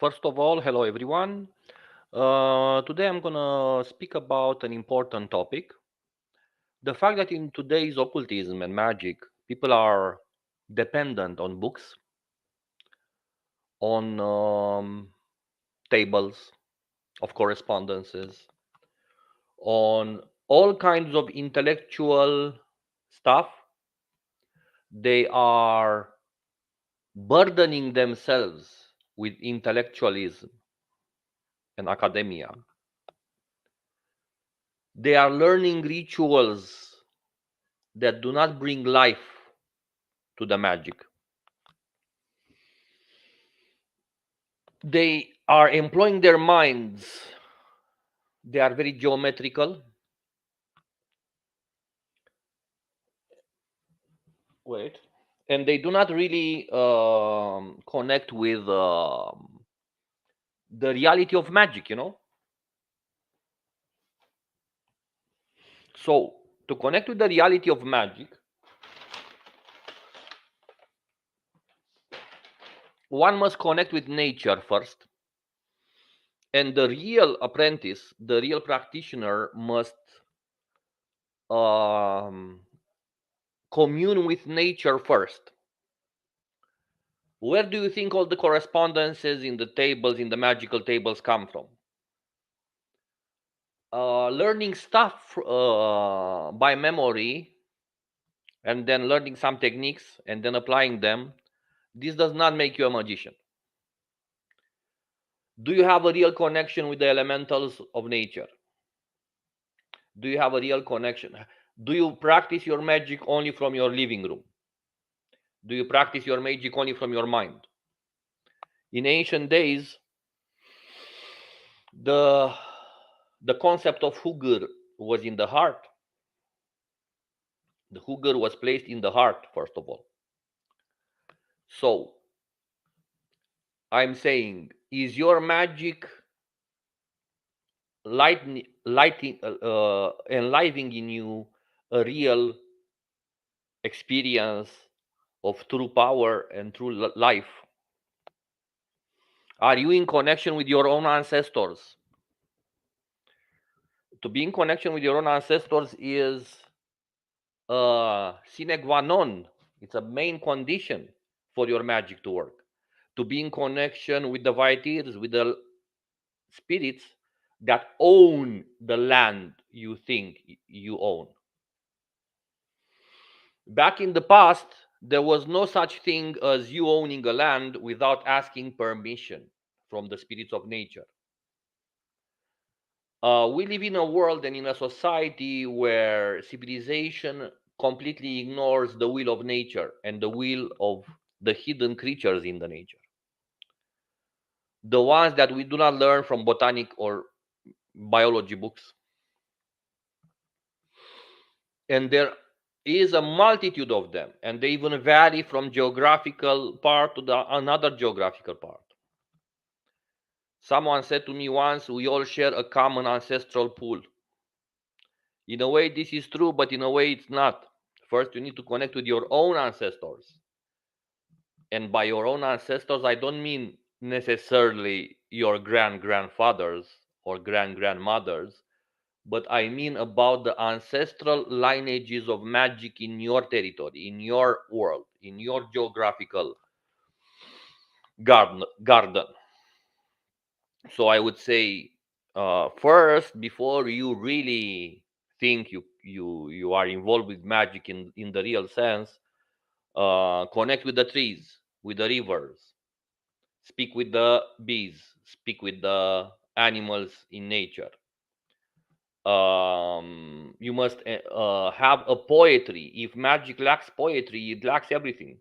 First of all, hello everyone. Today I'm gonna speak about an important topic. The fact that in today's occultism and magic, people are dependent on books, on tables of correspondences, on all kinds of intellectual stuff. They are burdening themselves with intellectualism and academia. They are learning rituals that do not bring life to the magic. They are employing their minds. They are very geometrical. Wait. And they do not really connect with the reality of magic. So, to connect with the reality of magic, one must connect with nature first. And the real apprentice, the real practitioner, must um, commune with nature first. Where do you think all the correspondences in the tables, in the magical tables, come from? Learning stuff by memory and then learning some techniques and then applying them, this does not make you a magician. Do you have a real connection with the elementals of nature? Do you have a real connection? Do you practice your magic only from your living room? Do you practice your magic only from your mind? In ancient days, the the concept of hugur was in the heart. The hugur was placed in the heart, first of all. So I'm saying, is your magic enlivening in you a real experience of true power and true life? Are you in connection with your own ancestors? To be in connection with your own ancestors is sine qua non. It's a main condition for your magic to work. To be in connection with the Vaitirs, with the spirits that own the land you think you own. Back in the past, there was no such thing as you owning a land without asking permission from the spirits of nature. We live in a world and in a society where civilization completely ignores the will of nature and the will of the hidden creatures in the nature. The ones that we do not learn from botanic or biology books. And there is a multitude of them, and they even vary from geographical part to another geographical part. Someone said to me once, we all share a common ancestral pool. In a way, this is true, but in a way, it's not. First, you need to connect with your own ancestors. And by your own ancestors, I don't mean necessarily your grandfathers or grandmothers, but I mean about the ancestral lineages of magic in your territory, in your world, in your geographical garden. So I would say, first, before you really think you are involved with magic in the real sense, connect with the trees, with the rivers, speak with the bees, speak with the animals in nature. You must have a poetry. If magic lacks poetry, it lacks everything.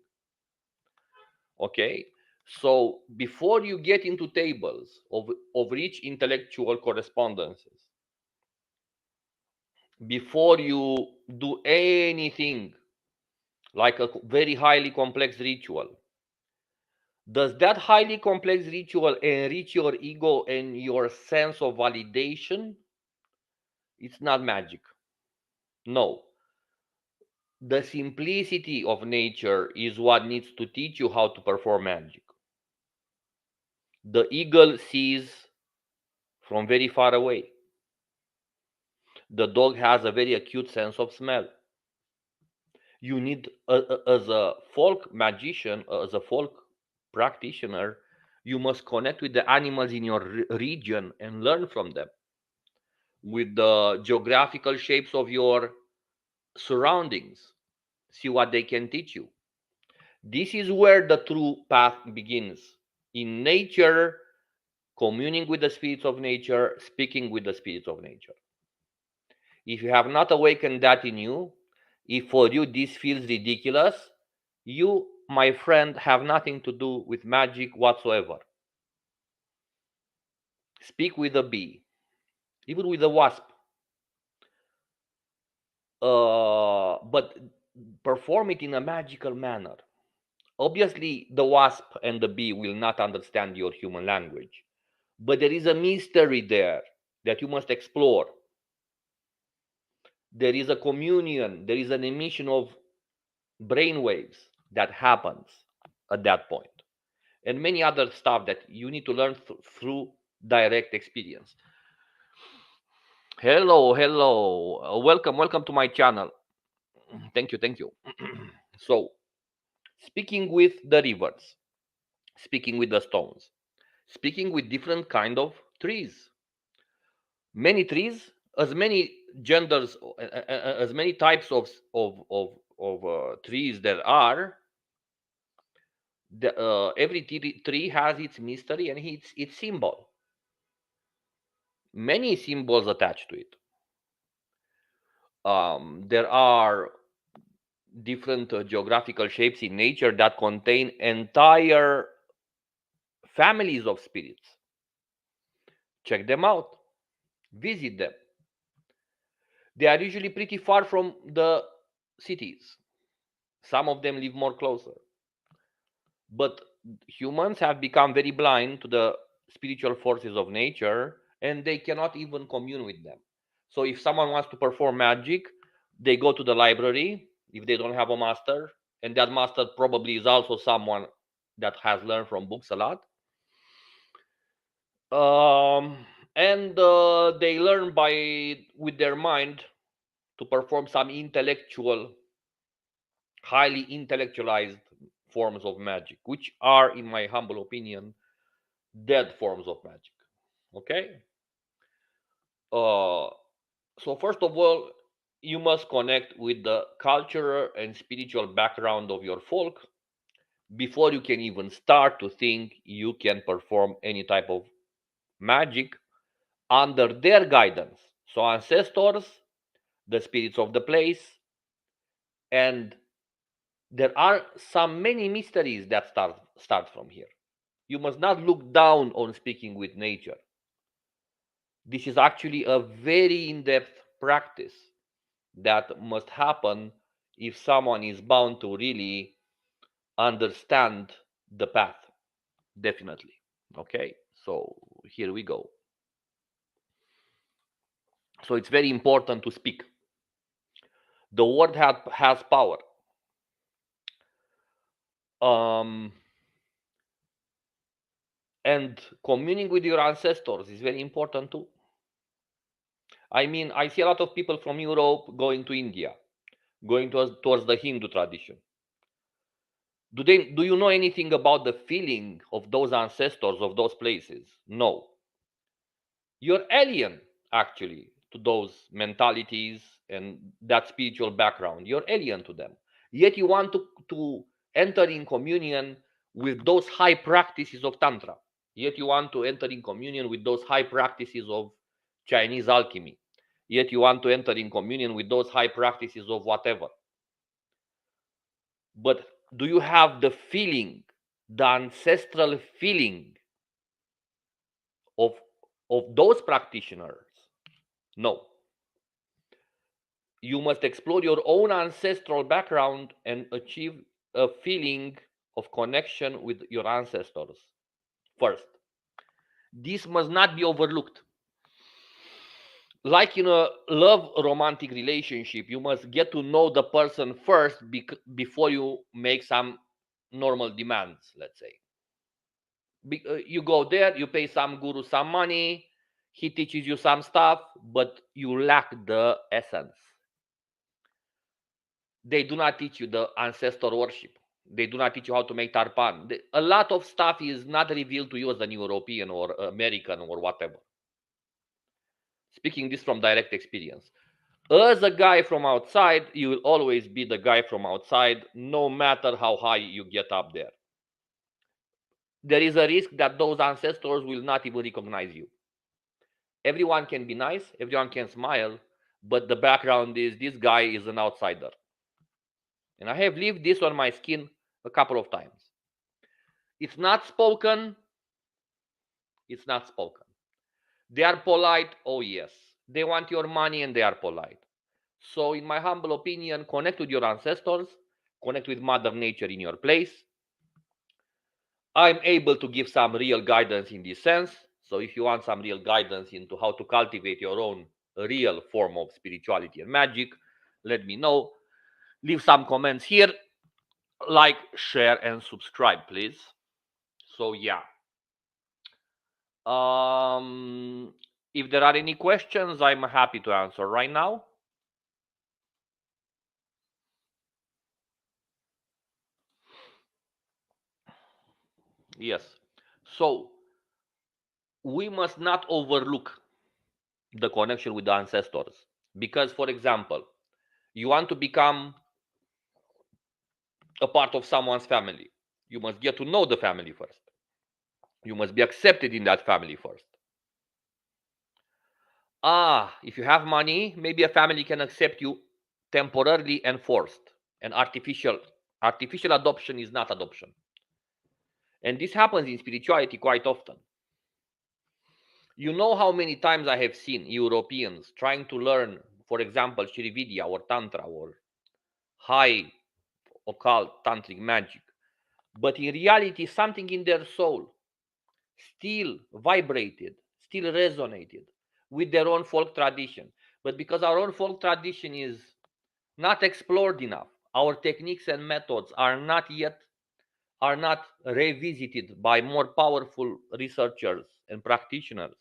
Okay, so before you get into tables of rich intellectual correspondences, before you do anything like a very highly complex ritual, does that highly complex ritual enrich your ego and your sense of validation? It's not magic. No. The simplicity of nature is what needs to teach you how to perform magic. The eagle sees from very far away. The dog has a very acute sense of smell. You need, as a folk magician, as a folk practitioner, you must connect with the animals in your region and learn from them, with the geographical shapes of your surroundings. See what they can teach you. This is where the true path begins. In nature, communing with the spirits of nature, speaking with the spirits of nature. If you have not awakened that in you, if for you this feels ridiculous, you, my friend, have nothing to do with magic whatsoever. Speak with a bee, even with a wasp, but perform it in a magical manner. Obviously, the wasp and the bee will not understand your human language, but there is a mystery there that you must explore. There is a communion, there is an emission of brain waves that happens at that point, and many other stuff that you need to learn through direct experience. Hello, hello, welcome to my channel. Thank you, thank you. So, speaking with the rivers, speaking with the stones, speaking with different kind of trees, many trees, as many genders, as many types of trees there are. Every tree has its mystery and its symbol. Many symbols attached to it. There are different geographical shapes in nature that contain entire families of spirits. Check them out, visit them. They are usually pretty far from the cities. Some of them live more closer. But humans have become very blind to the spiritual forces of nature and they cannot even commune with them. So if someone wants to perform magic, they go to the library if they don't have a master, and that master probably is also someone that has learned from books a lot. And they learn by with their mind to perform some intellectual, highly intellectualized forms of magic, which are, in my humble opinion, dead forms of magic. Okay. uh, so first of all, you must connect with the cultural and spiritual background of your folk before you can even start to think you can perform any type of magic under their guidance. So ancestors, the spirits of the place, and there are some many mysteries that start from here. You must not look down on speaking with nature. This is actually a very in-depth practice that must happen if someone is bound to really understand the path. Definitely. Okay, so here we go. So it's very important to speak. The word has power. um, and communing with your ancestors is very important too. I mean, I see a lot of people from Europe going to India, going towards the Hindu tradition. Do you know anything about the feeling of those ancestors of those places? No. You're alien, actually, to those mentalities and that spiritual background. You're alien to them. Yet you want to enter in communion with those high practices of Tantra. Yet you want to enter in communion with those high practices of Chinese alchemy. Yet you want to enter in communion with those high practices of whatever. But do you have the feeling, the ancestral feeling of, of those practitioners? No. You must explore your own ancestral background and achieve a feeling of connection with your ancestors first. This must not be overlooked. Like in a love romantic relationship, you must get to know the person first before you make some normal demands, let's say. You go there, you pay some guru some money, he teaches you some stuff, but you lack the essence. They do not teach you the ancestor worship. They do not teach you how to make tarpan. A lot of stuff is not revealed to you as an European or American or whatever. Speaking this from direct experience. As a guy from outside, you will always be the guy from outside, no matter how high you get up there. There is a risk that those ancestors will not even recognize you. Everyone can be nice, everyone can smile, but the background is this guy is an outsider. And I have lived this on my skin a couple of times. It's not spoken. It's not spoken. They are polite. Oh, yes. They want your money and they are polite. So, in my humble opinion, connect with your ancestors, connect with Mother Nature in your place. I'm able to give some real guidance in this sense. So, if you want some real guidance into how to cultivate your own real form of spirituality and magic, let me know. Leave some comments here. Like, share, and subscribe, please. So, yeah. If there are any questions, I'm happy to answer right now. Yes. So we must not overlook the connection with the ancestors. Because, for example, you want to become a part of someone's family. You must get to know the family first. You must be accepted in that family first. If you have money, maybe a family can accept you temporarily and forced. And artificial adoption is not adoption. And this happens in spirituality quite often. You know how many times I have seen Europeans trying to learn, for example, Shrividya or Tantra or high occult tantric magic, but in reality, something in their soul still vibrated, still resonated with their own folk tradition. But because our own folk tradition is not explored enough, our techniques and methods are not revisited by more powerful researchers and practitioners.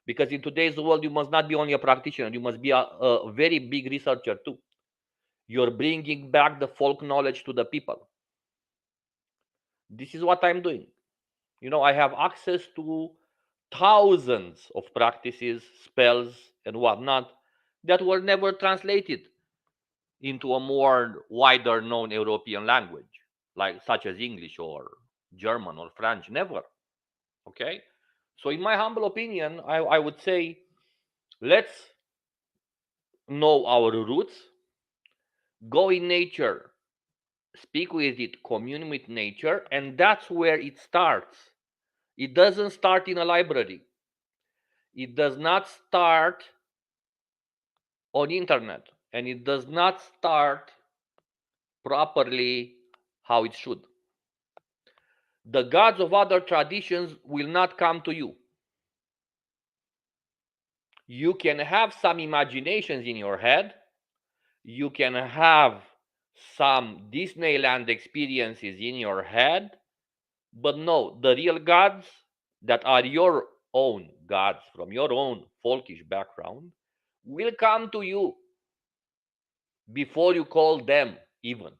Because in today's world, you must not be only a practitioner, you must be a very big researcher too. You're bringing back the folk knowledge to the people. This is what I'm doing. I have access to thousands of practices, spells, and whatnot that were never translated into a more wider known European language, like such as English or German or French. Never. Okay? So, in my humble opinion, I would say let's know our roots, go in nature, speak with it, commune with nature, and that's where it starts. It doesn't start in a library. It does not start on internet, and it does not start properly how it should. The gods of other traditions will not come to you. You can have some imaginations in your head. You can have some Disneyland experiences in your head. But no, the real gods that are your own gods from your own folkish background will come to you before you call them, even.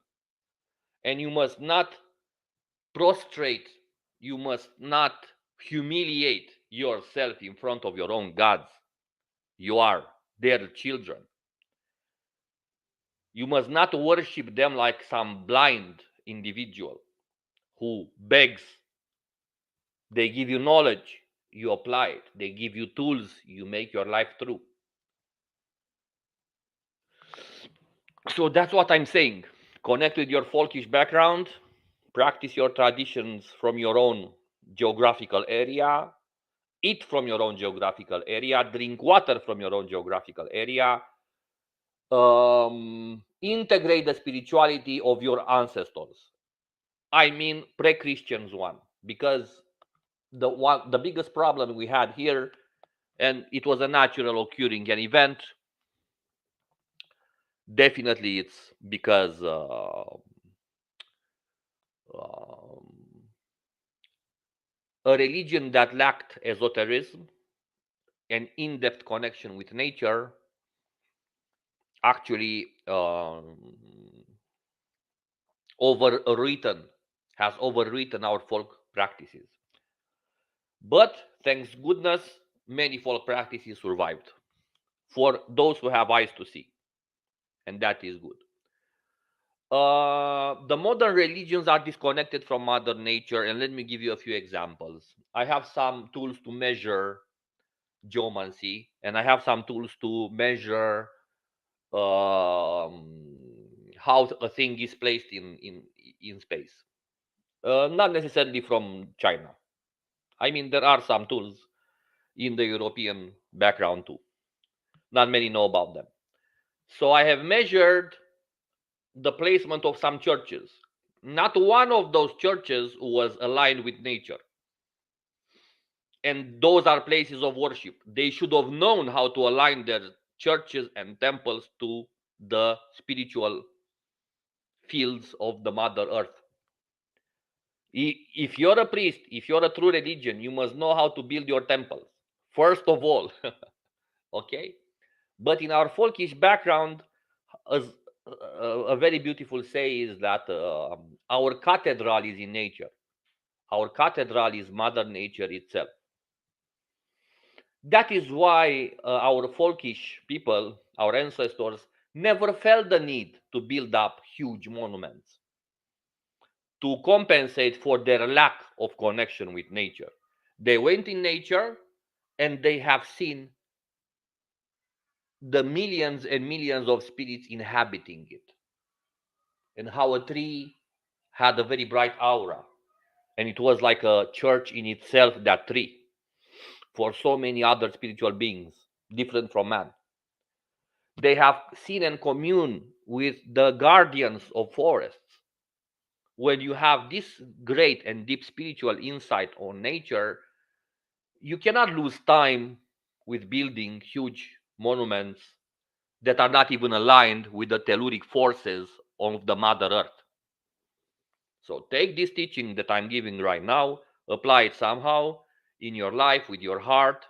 And you must not prostrate, you must not humiliate yourself in front of your own gods. You are their children. You must not worship them like some blind individual who begs. They give you knowledge, you apply it. They give you tools, you make your life through. So that's what I'm saying. Connect with your folkish background, practice your traditions from your own geographical area, eat from your own geographical area, drink water from your own geographical area, integrate the spirituality of your ancestors. I mean, pre-Christians one, because the biggest problem we had here, and it was a natural occurring an event. Definitely, it's because um, A religion that lacked esotericism and in-depth connection with nature actually overwritten has overwritten our folk practices. But thanks goodness, many folk practices survived for those who have eyes to see, and that is good. The modern religions are disconnected from Mother Nature, and let me give you a few examples. I have some tools to measure geomancy, and I have some tools to measure um, how a thing is placed in space. Not necessarily from China. I mean, there are some tools in the European background too. Not many know about them. So I have measured the placement of some churches. Not one of those churches was aligned with nature. And those are places of worship. They should have known how to align their churches and temples to the spiritual fields of the Mother Earth. If you're a priest, if you're a true religion, you must know how to build your temples, first of all. Okay? But in our folkish background, as a very beautiful say is that our cathedral is in nature. Our cathedral is Mother Nature itself. That is why our folkish people, our ancestors, never felt the need to build up huge monuments to compensate for their lack of connection with nature. They went in nature and they have seen the millions and millions of spirits inhabiting it, and how a tree had a very bright aura, and it was like a church in itself, that tree, for so many other spiritual beings different from man. They have seen and communed with the guardians of forests. When you have this great and deep spiritual insight on nature, you cannot lose time with building huge monuments that are not even aligned with the telluric forces of the Mother Earth. So take this teaching that I'm giving right now, apply it somehow in your life, with your heart,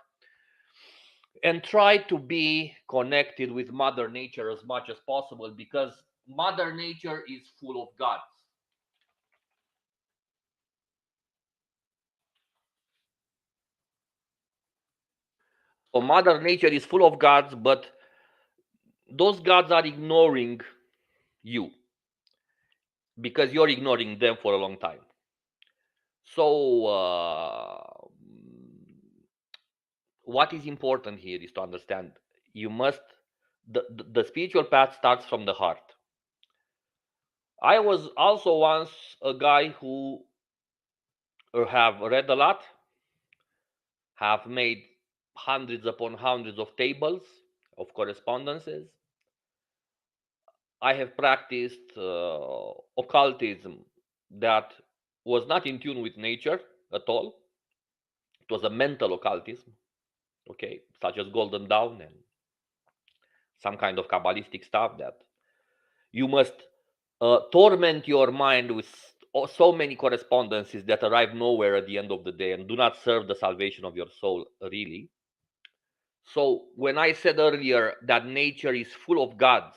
and try to be connected with Mother Nature as much as possible, because Mother Nature is full of gods. So Mother Nature is full of gods, but those gods are ignoring you because you're ignoring them for a long time. So, what is important here is to understand you must, the spiritual path starts from the heart. I was also once a guy who have read a lot, have made hundreds upon hundreds of tables of correspondences. I have practiced occultism that was not in tune with nature at all. It was a mental occultism, okay, such as Golden Dawn and some kind of Kabbalistic stuff that you must torment your mind with so many correspondences that arrive nowhere at the end of the day and do not serve the salvation of your soul, really. So, when I said earlier that nature is full of gods,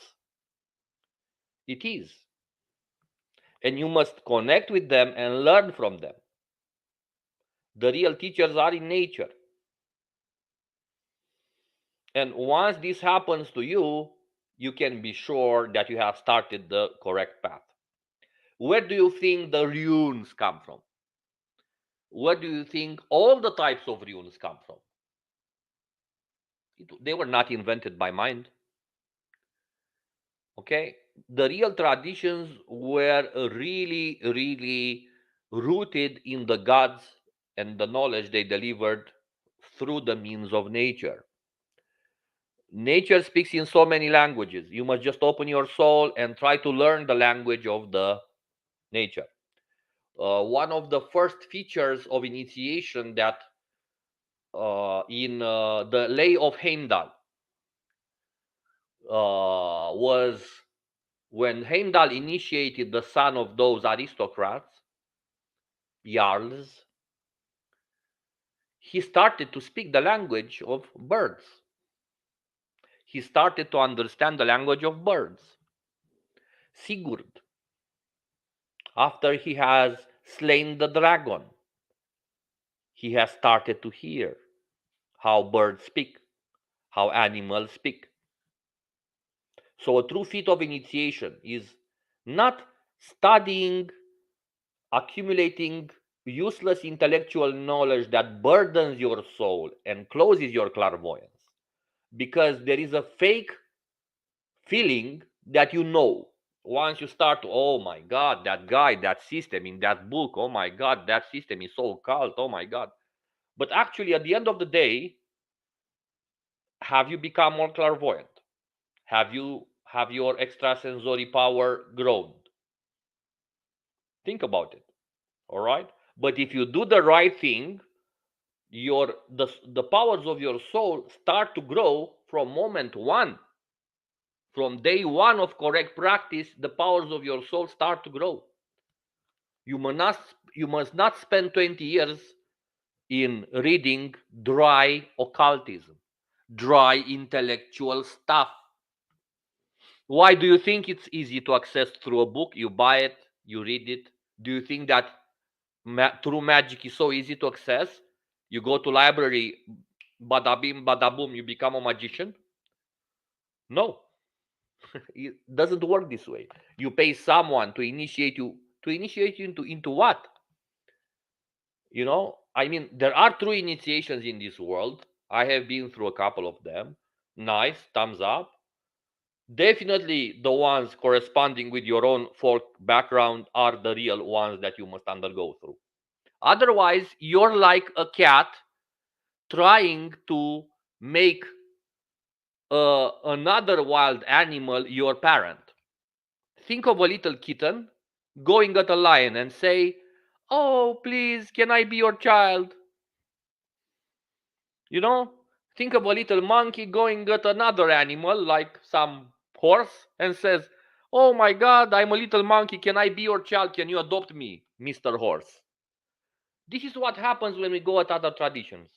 it is. And you must connect with them and learn from them. The real teachers are in nature. And once this happens to you, you can be sure that you have started the correct path. Where do you think the runes come from? Where do you think all the types of runes come from? They were not invented by mind. Okay? The real traditions were really, really rooted in the gods and the knowledge they delivered through the means of nature. Nature speaks in so many languages. You must just open your soul and try to learn the language of the nature. One of the first features of initiation that in the Lay of Heimdall was when Heimdall initiated the son of those aristocrats, Jarls. he started to speak the language of birds. He started to understand the language of birds. Sigurd, after he has slain the dragon, he has started to hear how birds speak, how animals speak. So a true feat of initiation is not studying, accumulating useless intellectual knowledge that burdens your soul and closes your clairvoyance, because there is a fake feeling that you know. Once you start to, oh my god, that guy, that system in that book, oh my god, that system is so cult, oh my god. But actually, at the end of the day, have you become more clairvoyant? Have your extrasensory power grown? Think about it. All right. But if you do the right thing, the powers of your soul start to grow from moment one. From day one of correct practice, the powers of your soul start to grow. You must not spend 20 years in reading dry occultism, dry intellectual stuff. Why do you think it's easy to access through a book? You buy it, you read it. Do you think that through magic is so easy to access? You go to library, bada bim, bada boom, you become a magician? No, it doesn't work this way. You pay someone to initiate you. To initiate you into what? I mean, there are true initiations in this world. I have been through a couple of them. Nice, thumbs up. Definitely the ones corresponding with your own folk background are the real ones that you must undergo through. Otherwise, you're like a cat trying to make another wild animal your parent. Think of a little kitten going at a lion and say, "Oh, please, can I be your child?" You know, think of a little monkey going at another animal, like some horse, and says, "Oh my God, I'm a little monkey. Can I be your child? Can you adopt me, Mr. Horse?" This is what happens when we go at other traditions.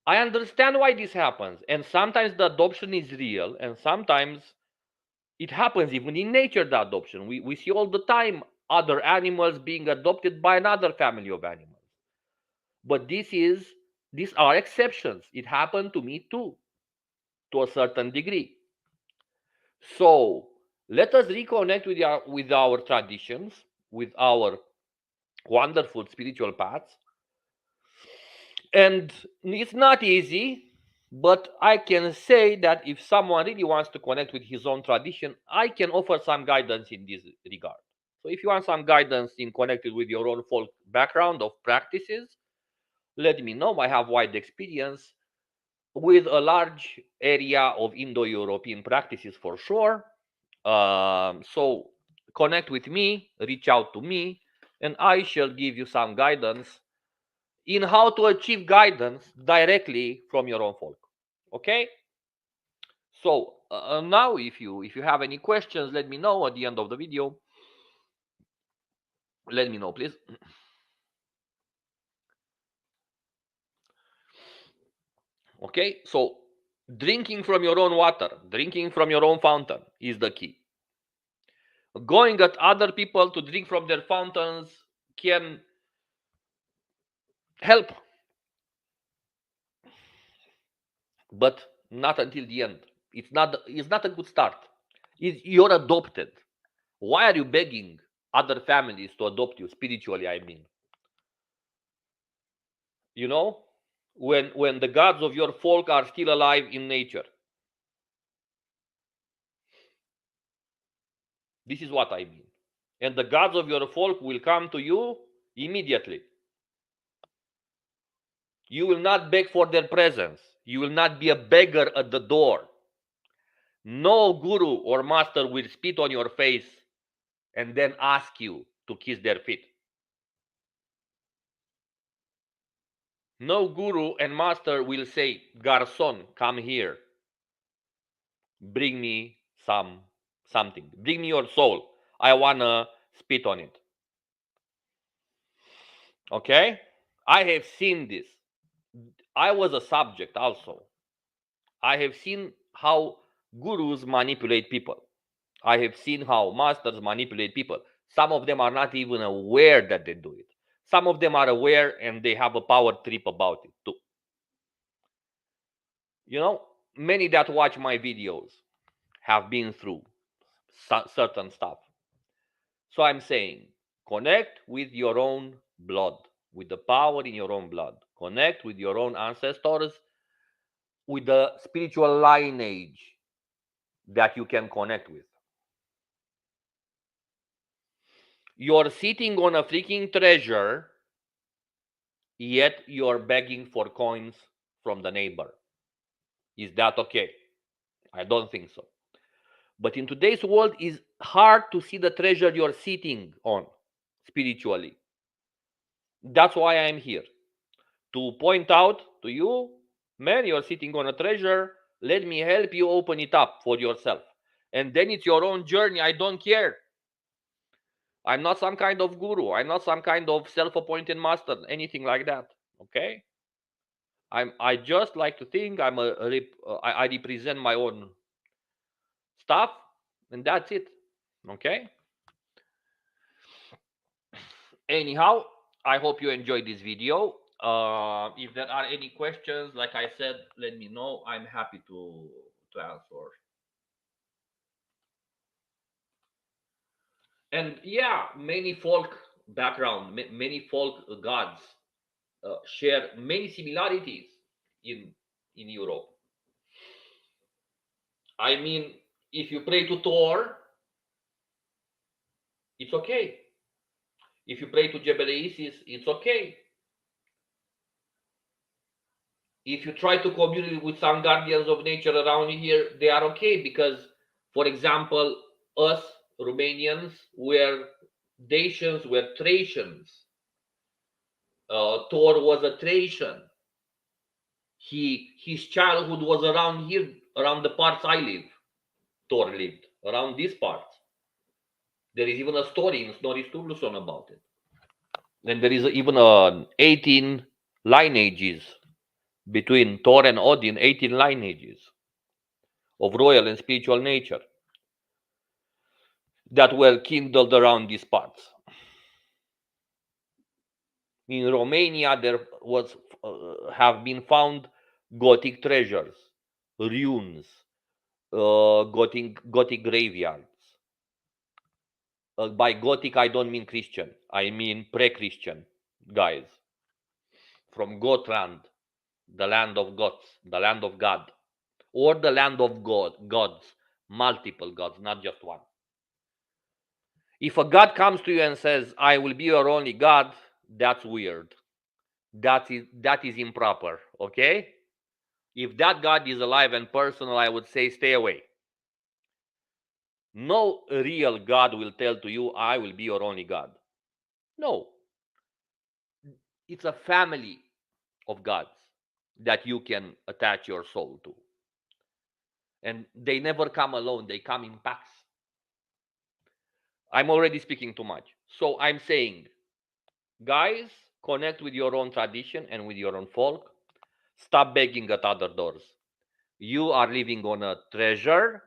I understand why this happens. And sometimes the adoption is real, and sometimes it happens even in nature, the adoption. We see all the time other animals being adopted by another family of animals. But these are exceptions. It happened to me too, to a certain degree. So let us reconnect with our traditions, with our wonderful spiritual paths. And it's not easy, but I can say that if someone really wants to connect with his own tradition, I can offer some guidance in this regard. So if you want some guidance in connected with your own folk background of practices, let me know. I have wide experience with a large area of Indo-European practices for sure. So connect with me, reach out to me, and I shall give you some guidance in how to achieve guidance directly from your own folk. Okay. So now, if you have any questions, let me know at the end of the video. Let me know, please. Okay. So drinking from your own water, drinking from your own fountain is the key. Going at other people to drink from their fountains can help, but not until the end. It's not a good start. You're adopted. Why are you begging other families to adopt you spiritually? I mean, you know, when the gods of your folk are still alive in nature. This is what I mean. And the gods of your folk will come to you immediately. You will not beg for their presence. You will not be a beggar at the door. No guru or master will spit on your face and then ask you to kiss their feet. No guru and master will say, "Garçon, come here. Bring me something. Bring me your soul. I wanna spit on it." Okay? I have seen this. I was a subject also. I have seen how gurus manipulate people. I have seen how masters manipulate people. Some of them are not even aware that they do it. Some of them are aware and they have a power trip about it too. You know, many that watch my videos have been through certain stuff. So I'm saying, connect with your own blood, with the power in your own blood. Connect with your own ancestors, with the spiritual lineage that you can connect with. You're sitting on a freaking treasure, yet you're begging for coins from the neighbor. Is that okay? I don't think so. But in today's world, it's hard to see the treasure you're sitting on spiritually. That's why I'm here, to point out to you, man, you're sitting on a treasure. Let me help you open it up for yourself. And then it's your own journey. I don't care. I'm not some kind of guru. I'm not some kind of self-appointed master, anything like that. Okay? I just like to think I represent my own stuff, and that's it. Okay? Anyhow, I hope you enjoyed this video. If there are any questions, like I said, let me know. I'm happy to answer. And yeah, many folk background, many folk gods share many similarities in Europe. I mean, if you pray to Thor, it's okay. If you pray to Jebel Isis, it's okay. If you try to commune with some guardians of nature around here, they are okay because, for example, us Romanians were Dacians, were Thracians. Thor was a Thracian. His childhood was around here, around the parts I live. Thor lived around these parts. There is even a story in Snorri Sturluson about it. And there is even 18 lineages between Thor and Odin, 18 lineages of royal and spiritual nature that were kindled around these parts. In Romania, there was have been found Gothic treasures, ruins, Gothic graveyards. By Gothic, I don't mean Christian. I mean pre-Christian guys from Gotland, the land of gods, the land of God, or the land of gods, multiple gods, not just one. If a God comes to you and says, I will be your only God, that's weird. That is improper, okay? If that God is alive and personal, I would say stay away. No real God will tell to you, I will be your only God. No. It's a family of gods that you can attach your soul to. And they never come alone, they come in packs. I'm already speaking too much. So I'm saying, guys, connect with your own tradition and with your own folk. Stop begging at other doors. You are living on a treasure.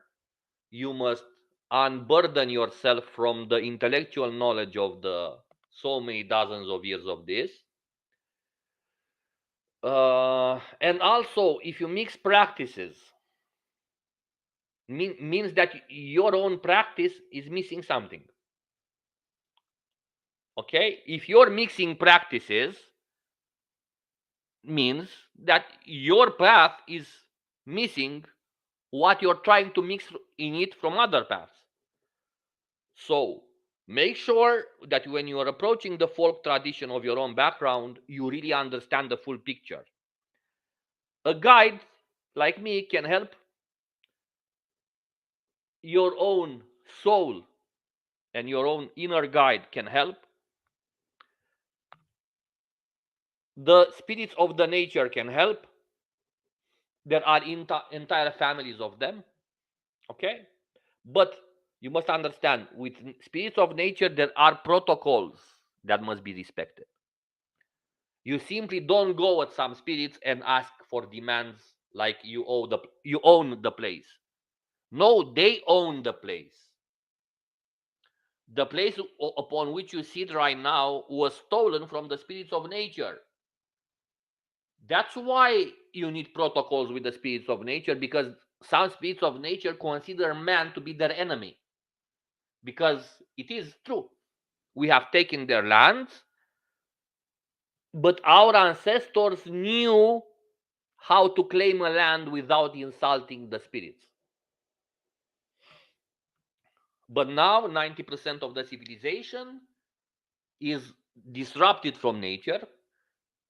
You must unburden yourself from the intellectual knowledge of the so many dozens of years of this. And also, if you mix practices, means that your own practice is missing something. Okay? If you're mixing practices, means that your path is missing what you're trying to mix in it from other paths. So make sure that when you are approaching the folk tradition of your own background, you really understand the full picture. A guide like me can help your own soul, and your own inner guide can help. The spirits of the nature can help. There are entire families of them. Okay? But you must understand, with spirits of nature, there are protocols that must be respected. You simply don't go at some spirits and ask for demands like you own the place. No, they own the place. The place upon which you sit right now was stolen from the spirits of nature. That's why you need protocols with the spirits of nature, because some spirits of nature consider man to be their enemy. Because it is true, we have taken their lands, but our ancestors knew how to claim a land without insulting the spirits. But now 90% of the civilization is disrupted from nature.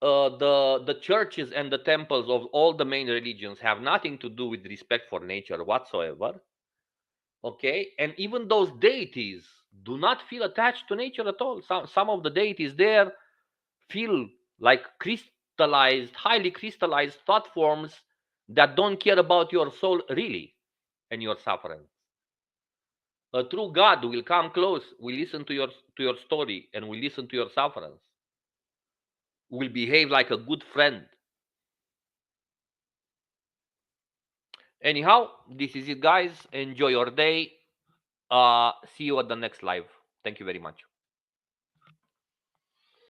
The churches and the temples of all the main religions have nothing to do with respect for nature whatsoever. Okay, and even those deities do not feel attached to nature at all. Some of the deities there feel like crystallized, highly crystallized thought forms that don't care about your soul really and your suffering. A true God will come close, will listen to your story, and will listen to your sufferings, will behave like a good friend. Anyhow, this is it, guys. Enjoy your day. See you at the next live. Thank you very much.